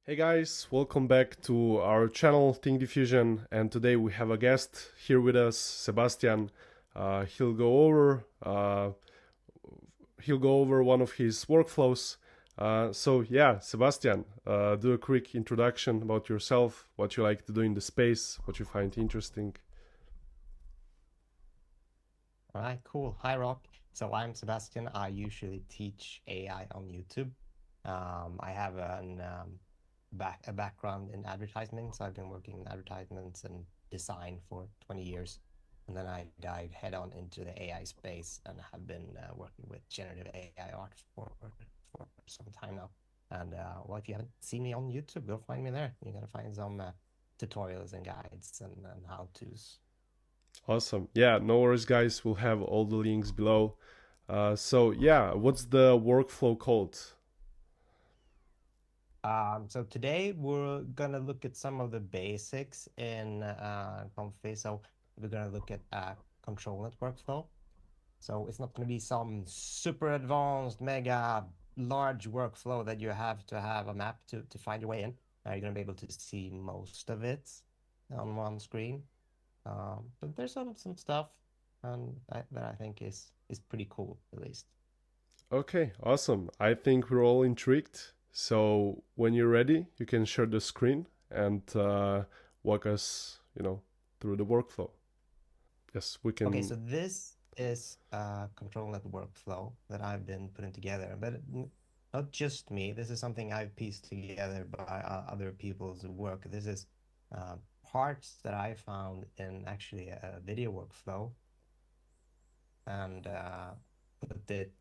Hey guys, welcome back to our channel ThinkDiffusion, and today we have a guest here with us, Sebastian. He'll go over one of his workflows. Sebastian, do a quick introduction about yourself, what you like to do in the space, what you find interesting. All right, cool. Hi, Rock. So I'm Sebastian. I usually teach AI on YouTube. I have a background in advertisements. I've been working in advertisements and design for 20 years. And then I dived head on into the AI space and have been working with generative AI art for some time now. And well, if you haven't seen me on YouTube, go find me there. You're going to find some tutorials and guides and how-tos. Awesome. Yeah, no worries, guys. We'll have all the links below. What's the workflow called? So today we're gonna look at some of the basics in Comfy. So we're gonna look at ControlNet Workflow. So it's not gonna be some super advanced, mega large workflow that you have to have a map to find your way in. You're gonna be able to see most of it on one screen. But there's some stuff that I think is pretty cool, at least. Okay, awesome. I think we're all intrigued. So when you're ready, you can share the screen and walk us, through the workflow. Yes, we Okay, can. so this is a ControlNet workflow that I've been putting together, but not just me. This is something I've pieced together by other people's work. This is parts that I found in actually a video workflow and put it,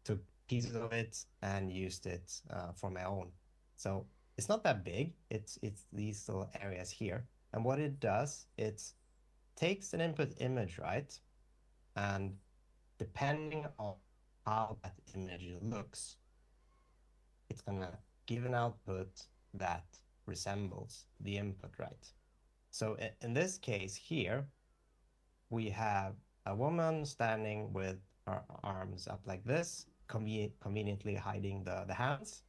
took pieces of it and used it for my own. So it's not that big. It's these little areas here. And what it does, it takes an input image, right? And depending on how that image looks, it's going to give an output that resembles the input, right? So in this case here, we have a woman standing with her arms up like this, conveniently hiding the hands.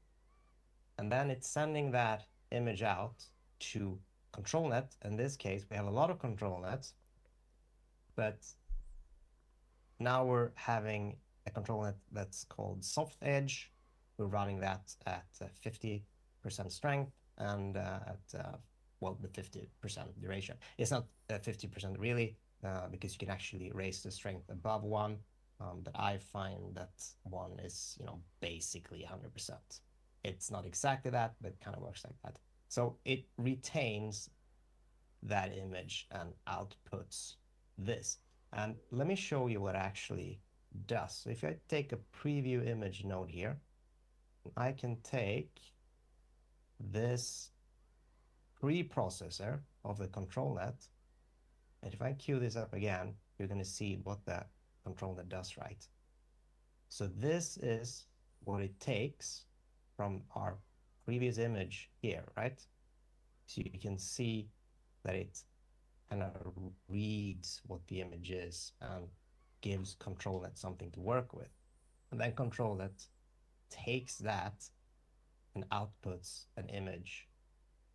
And then it's sending that image out to ControlNet. In this case, we have a lot of ControlNets, but now we're having a ControlNet that's called Soft Edge. We're running that at 50% strength and well, the 50% duration. It's not 50% really, because you can actually raise the strength above one. But I find that one is, basically 100%. It's not exactly that, but it kind of works like that. So it retains that image and outputs this. And let me show you what it actually does. So if I take a preview image node here, I can take this preprocessor of the ControlNet, and if I queue this up again, you're going to see what the ControlNet does, right? So this is what it takes from our previous image here, right? So you can see that it kind of reads what the image is and gives ControlNet something to work with. And then ControlNet takes that and outputs an image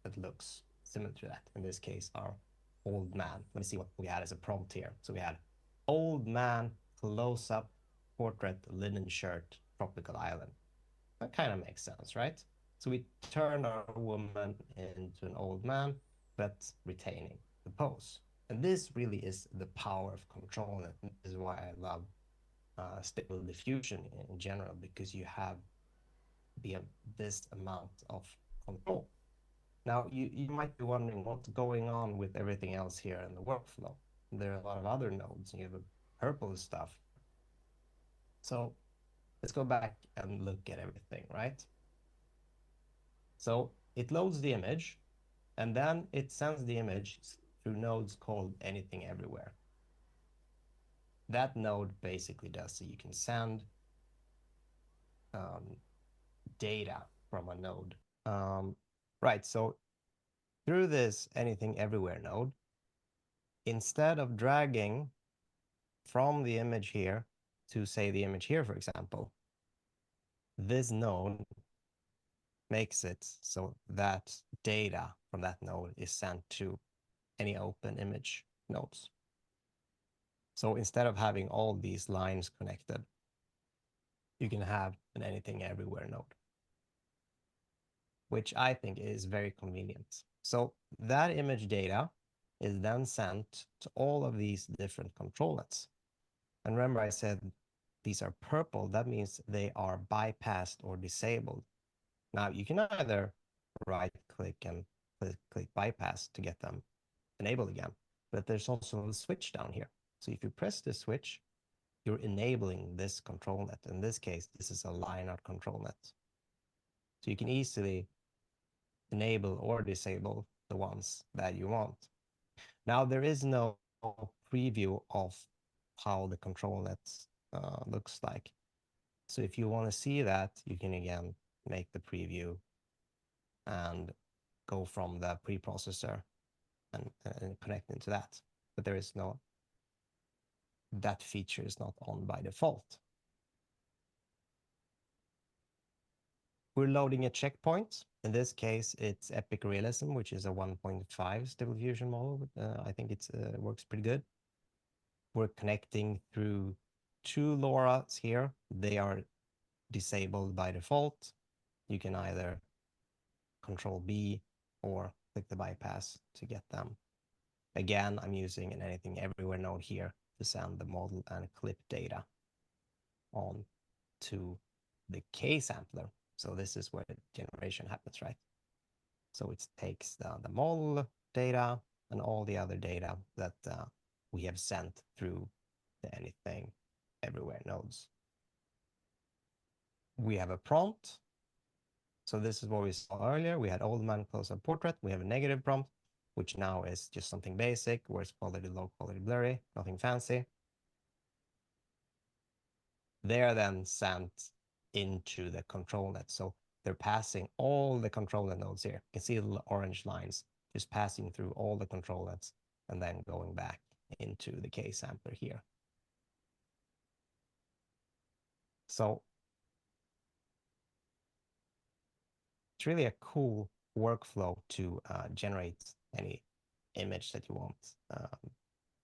that looks similar to that. In this case, our old man. Let me see what we had as a prompt here. So we had old man, close up, portrait, linen shirt, tropical island. That kind of makes sense, right? So we turned our woman into an old man, but retaining the pose. And this really is the power of control. And this is why I love stable diffusion in general, because you have this amount of control. Now, you might be wondering what's going on with everything else here in the workflow. There are a lot of other nodes, and you have the purple stuff. So let's go back and look at everything, right? So it loads the image, and then it sends the image through nodes called anything everywhere. That node basically does so you can send data from a node. Right, so through this anything everywhere node, instead of dragging from the image here to say the image here, for example, this node makes it so that data from that node is sent to any open image nodes. So instead of having all these lines connected, you can have an anything everywhere node, which I think is very convenient. So that image data is then sent to all of these different control nets. And remember I said these are purple, that means they are bypassed or disabled. Now you can either right click and click bypass to get them enabled again, but there's also a switch down here. So if you press this switch, you're enabling this control net. In this case, this is a line out control net. So you can easily enable or disable the ones that you want. Now there is no preview of how the control net looks like. So if you want to see that, you can again make the preview and go from the preprocessor and connect into that. But there is no, that feature is not on by default. We're loading a checkpoint. In this case, it's Epic Realism, which is a 1.5 Stable Diffusion model. I think it works pretty good. We're connecting through two LoRa's here. They are disabled by default. You can either Control B or click the bypass to get them. Again, I'm using an anything everywhere node here to send the model and clip data on to the K sampler. So this is where the generation happens, right? So it takes the model data and all the other data that we have sent through the anything everywhere nodes. We have a prompt. So this is what we saw earlier. We had old man close-up portrait. We have a negative prompt, which now is just something basic, where's quality low, quality blurry, nothing fancy. They are then sent into the control net. So they're passing all the control net nodes here. You can see the orange lines just passing through all the control nets and then going back into the K sampler here. So it's really a cool workflow to generate any image that you want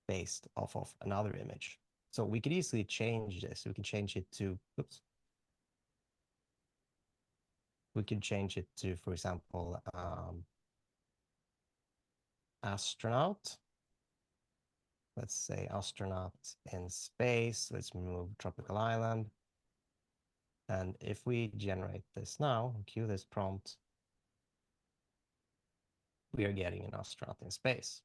based off of another image. So we could easily change this. We can change it to, oops. We could change it to, for example, astronaut. Let's say astronaut in space. Let's remove tropical island. And if we generate this now, cue this prompt, we are getting an astronaut in space.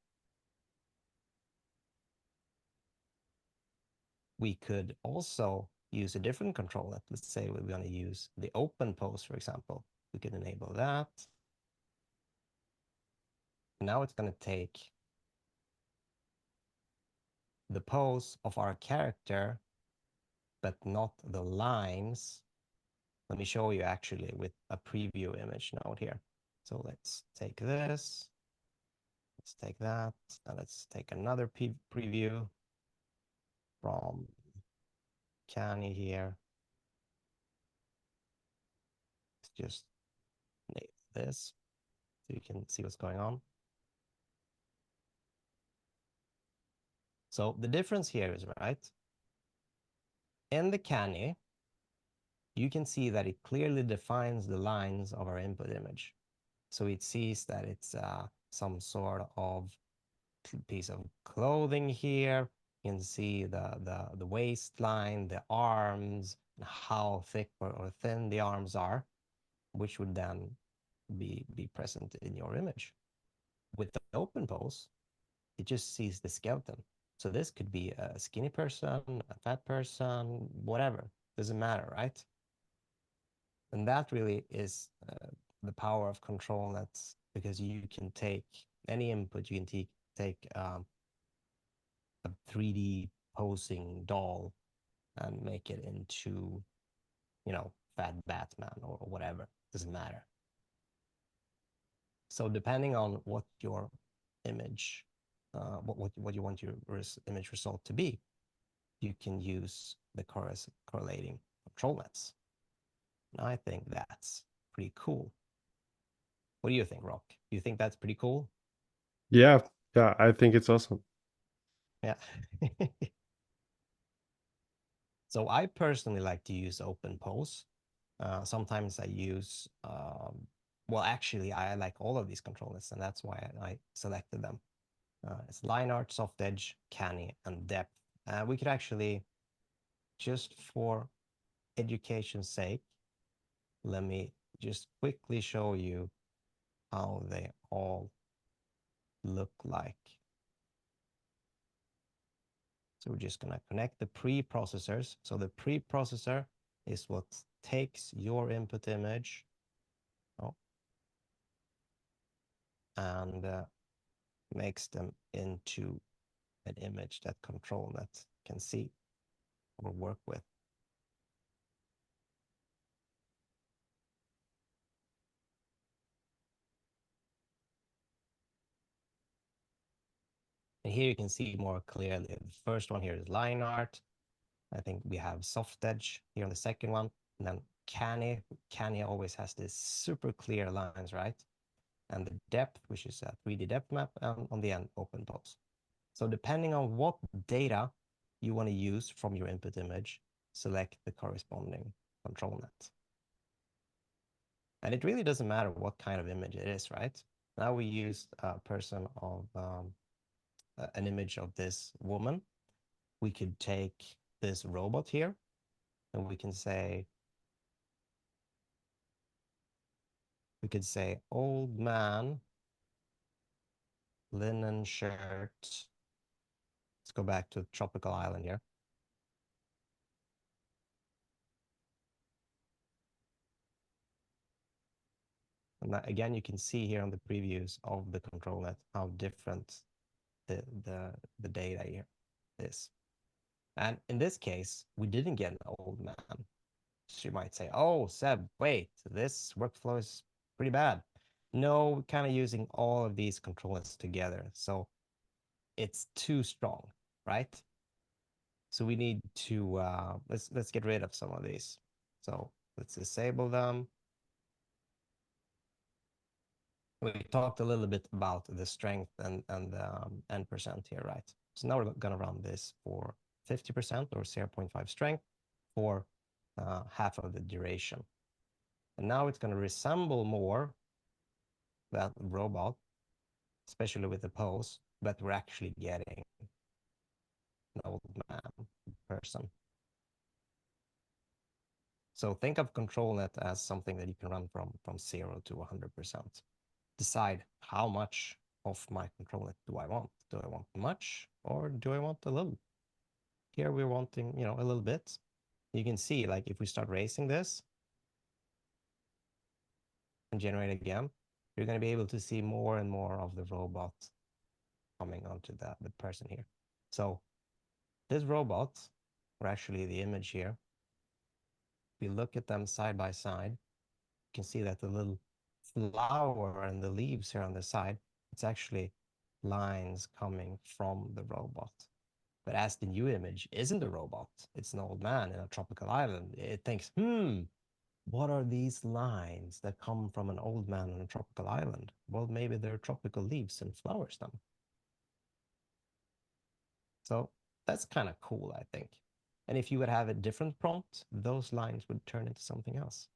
We could also use a different control net. Let's say we want to use the open pose, for example. We could enable that. Now it's going to take the pose of our character, but not the lines. Let me show you actually with a preview image node here. So let's take this, let's take that, and let's take another preview from Canny here. Let's just name this so you can see what's going on. So the difference here is, right, in the Canny, you can see that it clearly defines the lines of our input image. So it sees that it's some sort of piece of clothing here. You can see the waistline, the arms, how thick or thin the arms are, which would then be present in your image. With the open pose, it just sees the skeleton. So this could be a skinny person, a fat person, whatever, doesn't matter, right? And that really is the power of control nets, because you can take any input, you can take a 3D posing doll and make it into, you know, fat Batman or whatever, doesn't matter. So depending on what your image, what you want your image result to be, you can use the correlating control nets. And I think that's pretty cool. What do you think, Rock? Do you think that's pretty cool? Yeah, yeah, I think it's awesome. Yeah. So I personally like to use open pose. Sometimes I use, well, actually, I like all of these controllers, and that's why I selected them. It's line art, soft edge, canny, and depth. We could actually, just for education's sake, let me just quickly show you how they all look like. So we're just going to connect the preprocessors. So the preprocessor is what takes your input image, oh, and makes them into an image that ControlNet can see or work with. And here you can see more clearly. The first one here is line art. I think we have soft edge here on the second one. And then canny. Canny always has this super clear lines, right? And the depth, which is a 3D depth map, and on the end, open pose. So depending on what data you want to use from your input image, select the corresponding ControlNet. And it really doesn't matter what kind of image it is, right? Now we used a person of an image of this woman. We could take this robot here, and we could say old man, linen shirt. Let's go back to tropical island here. And that, again, you can see here on the previews of the ControlNet how different the data here is. And in this case, we didn't get an old man. So you might say, oh, Seb, wait, this workflow is pretty bad. No, we're kind of using all of these ControlNets together. So it's too strong, right? So we need to, let's get rid of some of these. So let's disable them. We talked a little bit about the strength and N% here, right? So now we're going to run this for 50% or 0.5 strength for half of the duration. And now it's going to resemble more that robot, especially with the pose, but we're actually getting an old man person. So think of ControlNet as something that you can run from 0 to 100%. Decide how much of my ControlNet do I want. Do I want much or do I want a little? Here we're wanting, a little bit. You can see, like, if we start racing this and generate again, you're going to be able to see more and more of the robot coming onto the person here. So this robot, or actually the image here, if we look at them side by side, you can see that the little flower and the leaves here on the side, it's actually lines coming from the robot. But as the new image isn't a robot, it's an old man in a tropical island, it thinks, what are these lines that come from an old man on a tropical island? Well, maybe they're tropical leaves and flowers then. So that's kind of cool, I think. And if you would have a different prompt, those lines would turn into something else.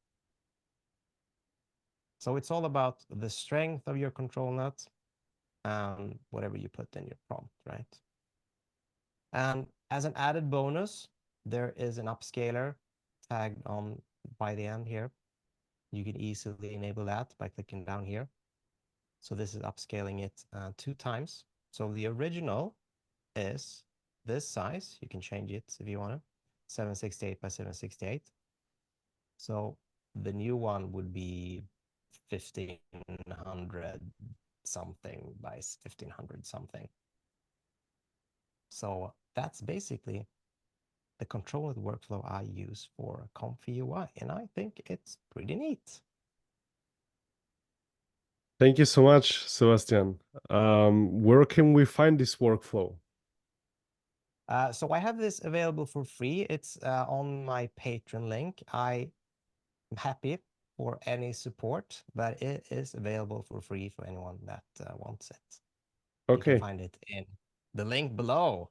So it's all about the strength of your ControlNet and whatever you put in your prompt, right? And as an added bonus, there is an upscaler tagged on by the end here. You can easily enable that by clicking down here. So this is upscaling it 2 times. So the original is this size. You can change it if you want to. 768 by 768. So the new one would be 1500 something by 1500 something. So that's basically the ControlNet workflow I use for ComfyUI, and I think it's pretty neat. Thank you so much, Sebastian. Where can we find this workflow? So I have this available for free. It's on my Patreon link. I am happy for any support, but it is available for free for anyone that wants it. You can Okay. find it in the link below.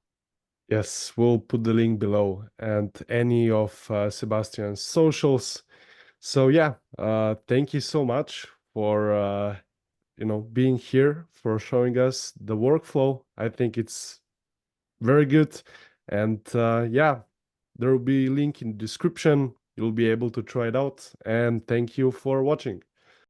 Yes, we'll put the link below and any of Sebastian's socials. So yeah, thank you so much for being here, for showing us the workflow. I think it's very good. And yeah, there will be a link in the description. You'll be able to try it out. And thank you for watching.